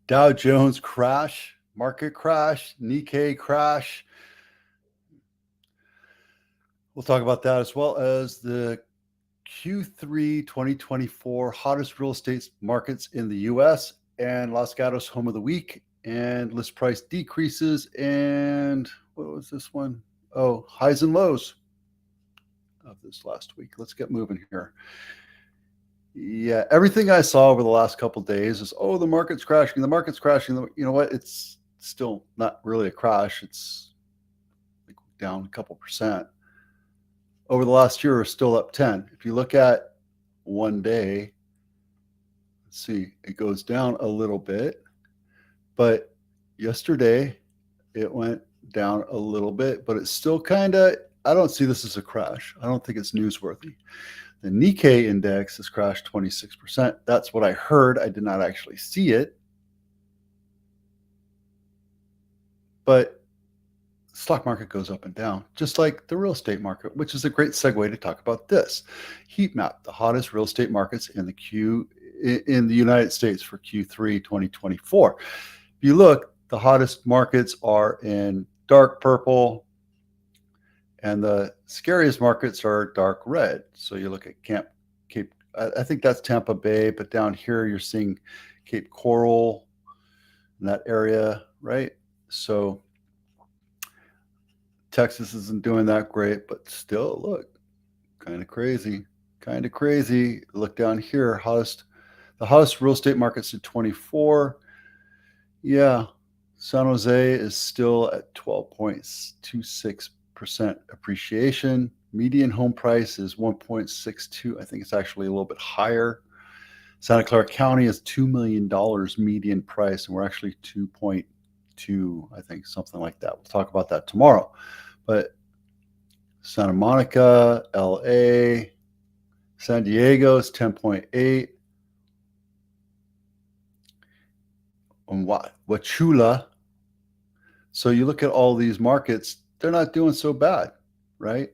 Dow Jones crash, market crash, Nikkei crash. We'll talk about that as well as the Q3 2024 hottest real estate markets in the US and Los Gatos home of the week and list price decreases and what was this one? Oh, highs and lows of this last week. Let's get moving here. Yeah, everything I saw over the last couple of days is, oh, the market's crashing. The market's crashing. You know what? It's still not really a crash. It's down a couple percent. Over the last year, we're still up 10. If you look at one day, let's see, it goes down a little bit. But yesterday, it went down a little bit, but it's still kind of, I don't see this as a crash. I don't think it's newsworthy. The Nikkei index has crashed 26%. That's what I heard. I did not actually see it. But the stock market goes up and down, just like the real estate market, which is a great segue to talk about this. Heat map, the hottest real estate markets in the United States for Q3 2024. If you look, the hottest markets are in dark purple, and the scariest markets are dark red. So you look at Cape, I think that's Tampa Bay, but down here you're seeing Cape Coral in that area, right? So Texas isn't doing that great, but still, look, kind of crazy. Look down here, the hottest real estate markets in 24. Yeah, San Jose is still at 12.26% appreciation. Median home price is 1.62. I think it's actually a little bit higher. Santa Clara County is $2 million median price, and we're actually 2.2, I think, something like that. We'll talk about that tomorrow. But Santa Monica, LA, San Diego is 10.8. And Wachula. So you look at all these markets, they're not doing so bad, right?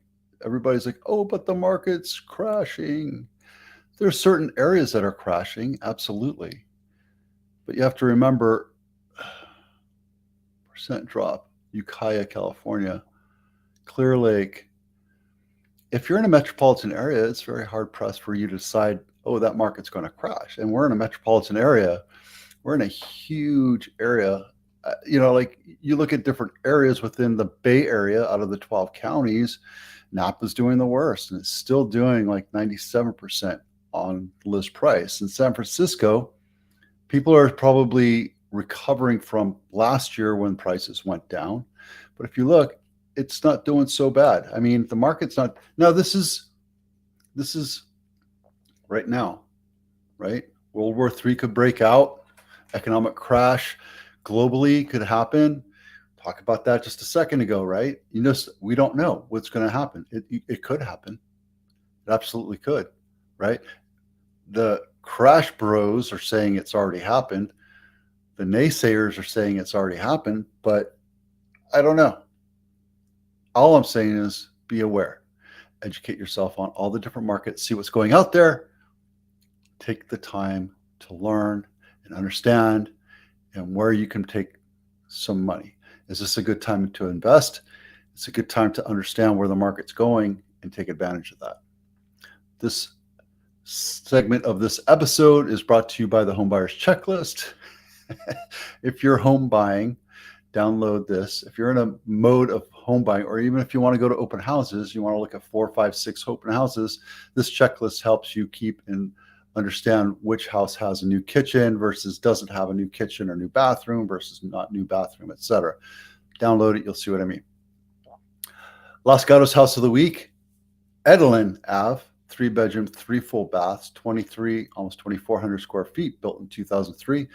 Everybody's like, oh, but the market's crashing. There's certain areas that are crashing, absolutely. But you have to remember, percent drop, Ukiah, California, Clear Lake. If you're in a metropolitan area, it's very hard pressed for you to decide, oh, that market's going to crash. And we're in a metropolitan area. We're in a huge area. Like you look at different areas within the Bay Area out of the 12 counties, Napa's doing the worst, and it's still doing like 97% on list price. In San Francisco, people are probably recovering from last year when prices went down. But if you look, it's not doing so bad. I mean, the market's not. Now, this is right now, right? World War III could break out. Economic crash globally could happen. Talk about that just a second ago, right? We don't know what's going to happen. It could happen. It absolutely could, right? The crash bros are saying it's already happened. The naysayers are saying it's already happened, but I don't know. All I'm saying is be aware. Educate yourself on all the different markets, see what's going out there. Take the time to learn and understand and where you can take some money. Is this a good time to invest? It's a good time to understand where the market's going and take advantage of that. This segment of this episode is brought to you by the Home Buyers Checklist. If you're home buying, download this. If you're in a mode of home buying, or even if you want to go to open houses, you want to look at 4, 5, 6 open houses, this checklist helps you keep and understand which house has a new kitchen versus doesn't have a new kitchen or new bathroom versus not new bathroom, etc. Download it, you'll see what I mean. Los Gatos House of the Week, Edelin Ave, 3-bedroom, 3 full baths, 23, almost 2,400 square feet, built in 2003.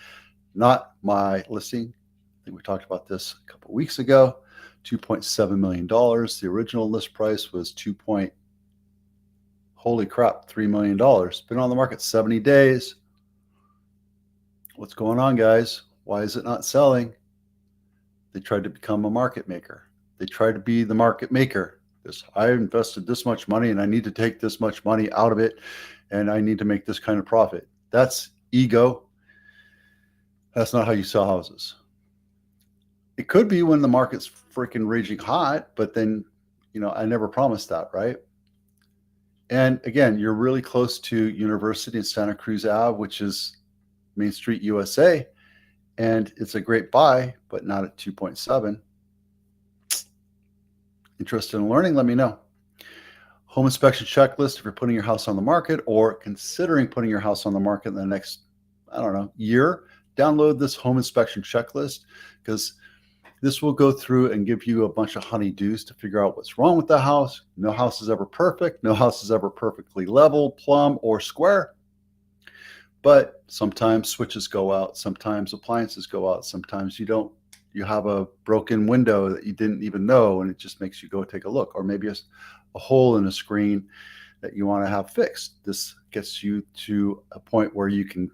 Not my listing. I think we talked about this a couple of weeks ago. $2.7 million. The original list price was holy crap, $3 million. Been on the market 70 days. What's going on, guys? Why is it not selling? They tried to become a market maker. They tried to be the market maker. I invested this much money and I need to take this much money out of it and I need to make this kind of profit. That's ego. That's not how you sell houses. It could be when the market's freaking raging hot, but then, I never promised that, right? And again, you're really close to University in Santa Cruz Ave, which is Main Street, USA, and it's a great buy, but not at 2.7. Interested in learning? Let me know. Home inspection checklist if you're putting your house on the market or considering putting your house on the market in the next, I don't know, year. Download this home inspection checklist because this will go through and give you a bunch of honeydews to figure out what's wrong with the house. No house is ever perfect. No house is ever perfectly level, plumb, or square. But sometimes switches go out. Sometimes appliances go out. Sometimes you have a broken window that you didn't even know, and it just makes you go take a look. Or maybe a hole in a screen that you want to have fixed. This gets you to a point where you can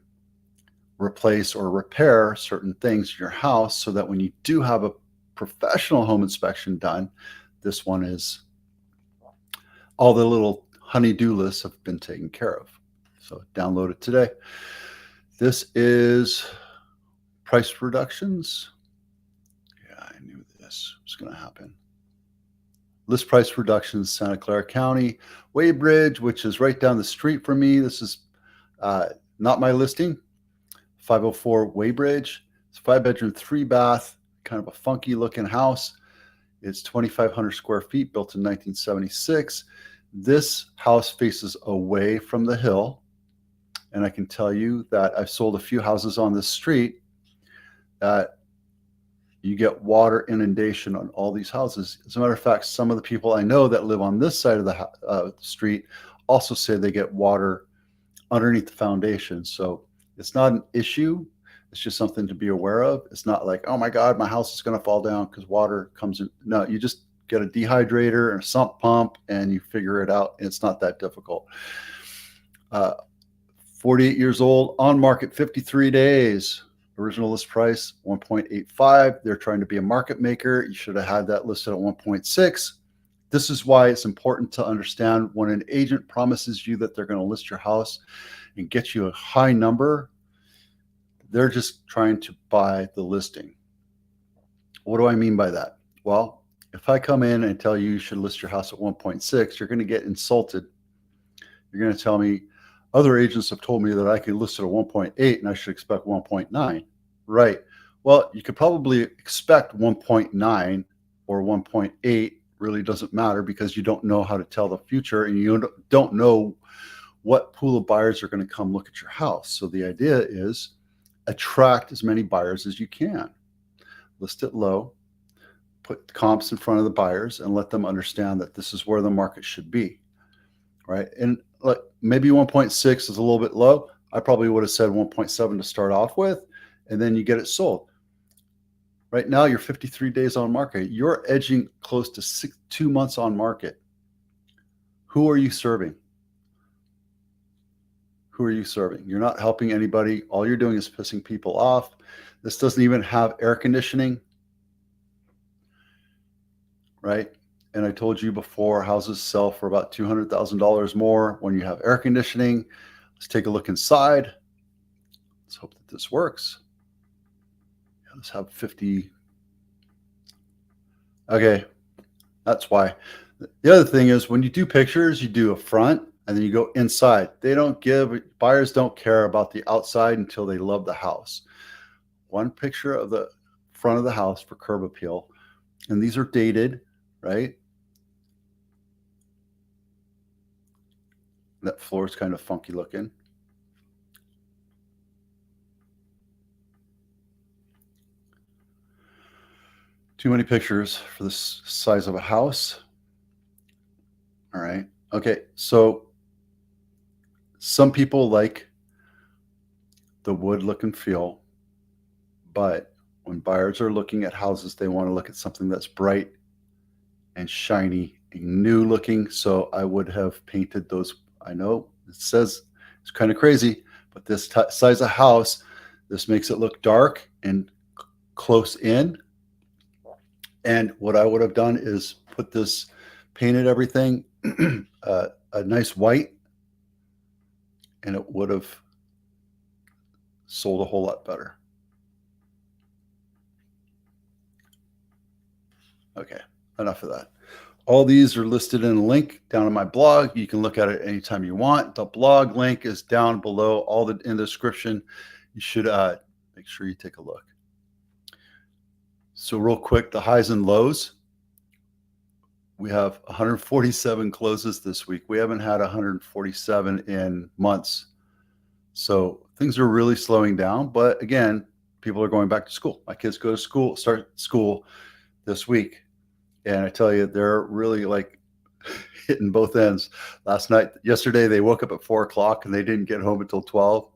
replace or repair certain things in your house so that when you do have a professional home inspection done, this one is all the little honey-do lists have been taken care of. So download it today. This is price reductions. Yeah, I knew this was going to happen. List price reductions, Santa Clara County, Waybridge, which is right down the street from me. This is not my listing. 504 Waybridge. It's a 5-bedroom, 3-bath, kind of a funky looking house. It's 2,500 square feet, built in 1976. This house faces away from the hill. And I can tell you that I've sold a few houses on this street that you get water inundation on all these houses. As a matter of fact, some of the people I know that live on this side of the street also say they get water underneath the foundation. So it's not an issue. It's just something to be aware of. It's not like, oh my God, my house is going to fall down because water comes in. No, you just get a dehydrator and a sump pump and you figure it out. It's not that difficult. 48 years old, on market 53 days. Original list price 1.85. They're trying to be a market maker. You should have had that listed at 1.6. This is why it's important to understand when an agent promises you that they're going to list your house and get you a high number, they're just trying to buy the listing. What do I mean by that? Well, if I come in and tell you you should list your house at 1.6, you're going to get insulted. You're going to tell me, other agents have told me that I could list it at 1.8 and I should expect 1.9. Right. Well, you could probably expect 1.9 or 1.8. Really doesn't matter because you don't know how to tell the future and you don't know what pool of buyers are going to come look at your house. So the idea is attract as many buyers as you can. List it low, put comps in front of the buyers and let them understand that this is where the market should be. Right. And like maybe 1.6 is a little bit low. I probably would have said 1.7 to start off with, and then you get it sold. Right now, you're 53 days on market. You're edging close to 2 months on market. Who are you serving? Who are you serving? You're not helping anybody. All you're doing is pissing people off. This doesn't even have air conditioning, right? And I told you before, houses sell for about $200,000 more when you have air conditioning. Let's take a look inside. Let's hope that this works. Yeah, let's have 50. Okay, that's why. The other thing is when you do pictures, you do a front and then you go inside. Buyers don't care about the outside until they love the house. One picture of the front of the house for curb appeal. And these are dated, right? That floor is kind of funky looking. Too many pictures for this size of a house. All right. Okay. So some people like the wood look and feel, but when buyers are looking at houses, they want to look at something that's bright and shiny and new looking. So I would have painted those. I know it says it's kind of crazy, but this size of house, this makes it look dark and close in. And what I would have done is painted everything a nice white, and it would have sold a whole lot better. Okay, enough of that. All these are listed in a link down in my blog. You can look at it anytime you want. The blog link is down below, all in the description. You should make sure you take a look. So real quick, the highs and lows. We have 147 closes this week. We haven't had 147 in months. So things are really slowing down. But again, people are going back to school. My kids go to school, start school this week. And I tell you, they're really like hitting both ends. Yesterday, they woke up at 4 o'clock and they didn't get home until 12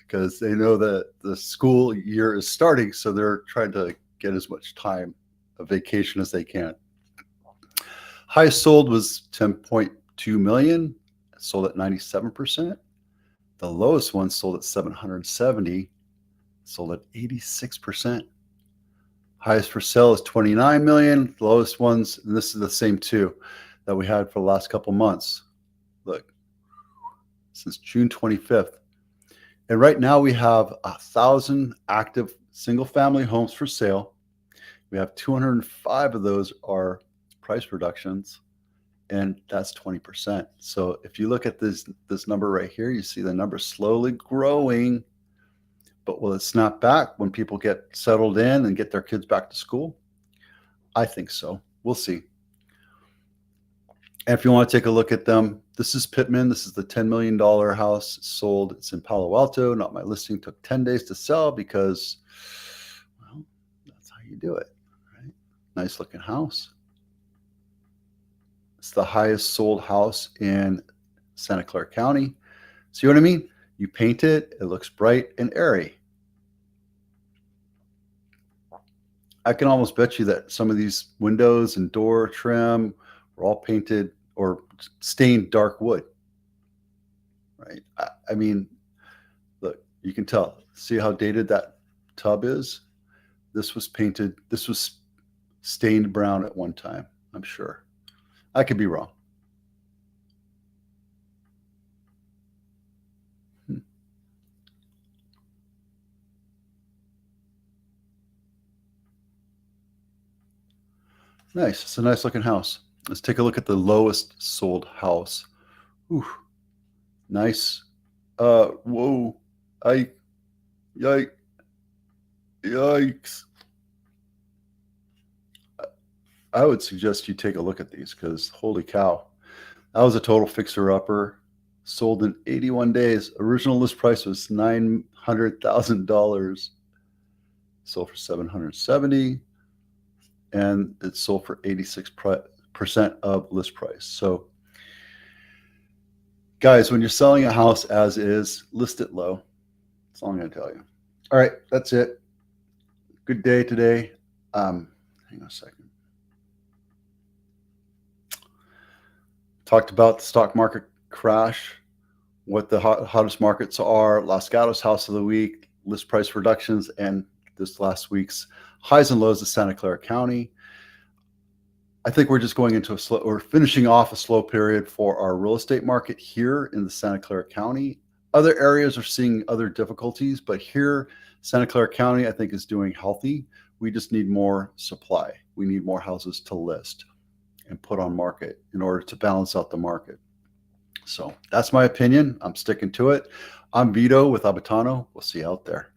because they know that the school year is starting. So they're trying to get as much time of vacation as they can. Highest sold was 10.2 million, sold at 97%. The lowest one sold at 770, sold at 86%. Highest for sale is 29 million. The lowest ones, and this is the same two that we had for the last couple months. Look, since June 25th. And right now we have 1,000 active single-family homes for sale. We have 205 of those are price reductions, and that's 20%. So if you look at this number right here, you see the number slowly growing. But will it snap back when people get settled in and get their kids back to school? I think so. We'll see. And if you want to take a look at them, this is Pittman. This is the $10 million house. It's sold. It's in Palo Alto. Not my listing. Took 10 days to sell because, well, that's how you do it, right? Nice looking house. It's the highest sold house in Santa Clara County. See what I mean? You paint it, it looks bright and airy. I can almost bet you that some of these windows and door trim were all painted or stained dark wood, right? I mean, look, you can tell. See how dated that tub is? This was painted, this was stained brown at one time, I'm sure. I could be wrong. Nice. It's a nice looking house. Let's take a look at the lowest sold house. Ooh, nice. Whoa. Yikes. Yikes. I would suggest you take a look at these because holy cow. That was a total fixer-upper. Sold in 81 days. Original list price was $900,000. Sold for 770, and it sold for 86% of list price. So, guys, when you're selling a house as is, list it low. That's all I'm going to tell you. All right, that's it. Good day today. Hang on a second. Talked about the stock market crash, what the hottest markets are, Los Gatos house of the week, list price reductions, and this last week's highs and lows of Santa Clara County. I think we're just going into we're finishing off a slow period for our real estate market here in the Santa Clara County. Other areas are seeing other difficulties, but here, Santa Clara County, I think, is doing healthy. We just need more supply. We need more houses to list and put on market in order to balance out the market. So that's my opinion. I'm sticking to it. I'm Vito with Abitano. We'll see you out there.